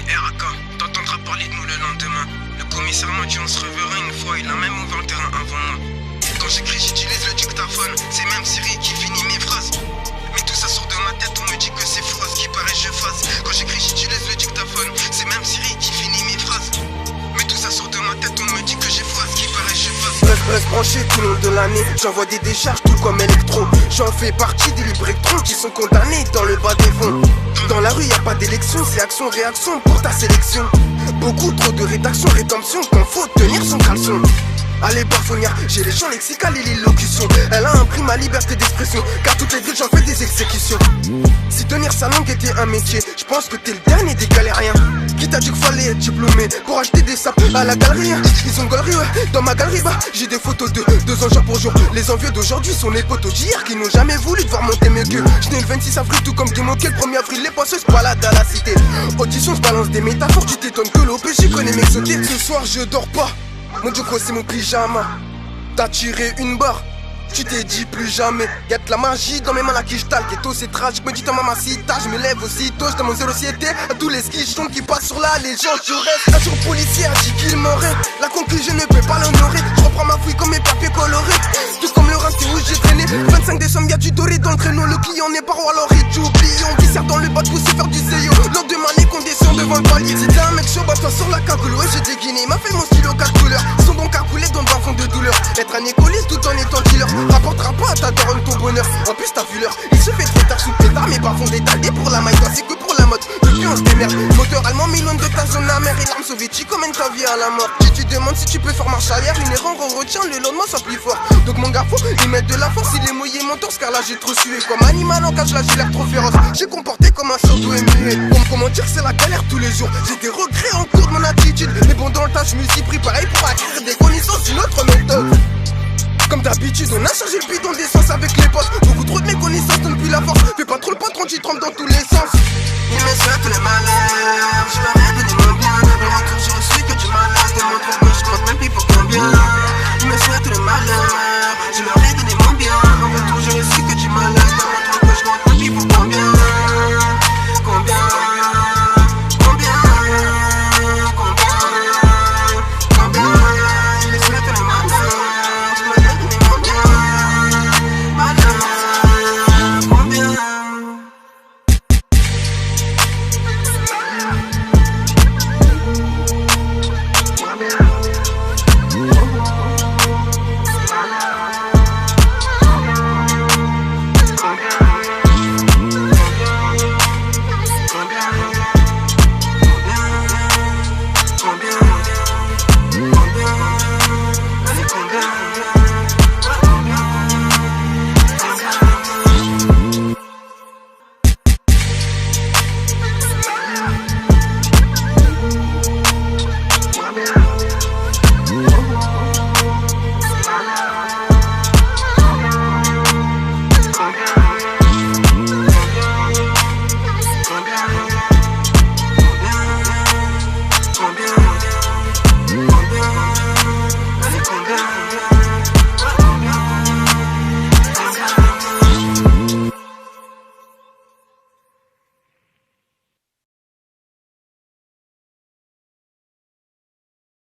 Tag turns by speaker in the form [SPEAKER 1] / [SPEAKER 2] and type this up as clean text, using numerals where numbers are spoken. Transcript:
[SPEAKER 1] les RAK, t'entendras parler de nous le lendemain. Le commissaire m'a dit on se reverra une fois, il a même ouvert le terrain avant moi. Quand j'écris j'utilise le dictaphone, c'est même Siri qui finit mes phrases. Mais tout ça sort de ma tête, on me dit que c'est faux, à ce qui paraît je fasse. Quand j'écris j'utilise le dictaphone, c'est même Siri qui finit mes phrases. Mais tout ça sort de ma tête, on me dit que j'ai faux, à ce qui paraît je fasse.
[SPEAKER 2] Reste branché tout le long de l'année, j'envoie des décharges tout comme électron. J'en fais partie des libres électrons qui sont condamnés dans le bas des fonds. Dans la rue y a pas d'élection, c'est action-réaction pour ta sélection. Beaucoup trop de rédaction, rédemption, qu'on faut tenir son caleçon. Allez bafounia, j'ai les champs lexicales et l'élocution. Elle a imprimé ma liberté d'expression, car toutes les villes j'en fais des exécutions. Si tenir sa langue était un métier, je pense que t'es le dernier des galériens. Qui t'a dit qu'il fallait être diplômé pour acheter des sapes à la galerie? Ils ont galerie, ouais, dans ma galerie, bah j'ai des photos de 2 ans jour pour jour. Les envieux d'aujourd'hui sont les potos d'hier qui n'ont jamais voulu devoir monter mieux qu'eux. J'nais le 26 avril tout comme Guimauquet, le 1er avril les poissons se baladent à la cité. Audition, je balance des métaphores, tu t'étonnes que l'OPJ connaît mes sautés. Ce soir je dors pas, mon Djoko c'est mon pyjama. T'as tiré une barre, tu t'es dit plus jamais. Y'a de la magie dans mes mains, la quiche t'as le ghetto c'est tragique. Me dit ta mamacita, je me lève aussitôt. Je donne mon 0-7 à tous les skichons qui passent sur la légende. Je reste, un jour policier a dit qu'il m'aurait. La conclusion ne peut pas l'honorer. Je reprends ma fouille comme mes papiers colorés. Tout comme le reste où j'ai traîné. 25 décembre y'a du doré dans le traîneau. Le client n'est pas roi alors il t'oublie. On qui sert dans le bas de pousser faire du zéyo. Lors de ma nez qu'on descend devant le palier. Si t'es un mec chaud, bats-toi sur la cagoule. Ouais j'ai déguiné, m'a fait mon stylo 4 couleurs. Ils sont donc à couler dans le bas fond de douleur. Être un écoliste tout en étant dealer rapportera pas à ta daronne ton bonheur. En plus t'as vu l'heure, il se fait trop tard sous le pétard. Mes bas font détaillés pour la maille, toi c'est que pour la mode. Depuis on se démerde, moteur allemand, million de ta zone amère. Et l'arme soviétique emmène ta vie à la mort. Tu demandes si tu peux faire marche arrière. Une erreur on retient, le lendemain soit plus fort. Donc mon gars faut y mettre de la force. Il est mouillé mon torse car là j'ai trop sué. Comme animal en cage là j'ai l'air trop féroce. J'ai comporté comme un surdo émué. Comment dire que c'est la galère tous les jours. J'ai des regrets en cours de mon attitude. Mais bon dans le tas je me suis pris pareil pour acquérir des connaissances d'une autre méthode. Comme d'habitude, on a chargé le bidon d'essence avec les potes. Beaucoup trop de méconnaissances donnent plus la force. Fais pas trop le patron, tu trempes dans tous les sens.
[SPEAKER 1] Il me souhaite le malheur.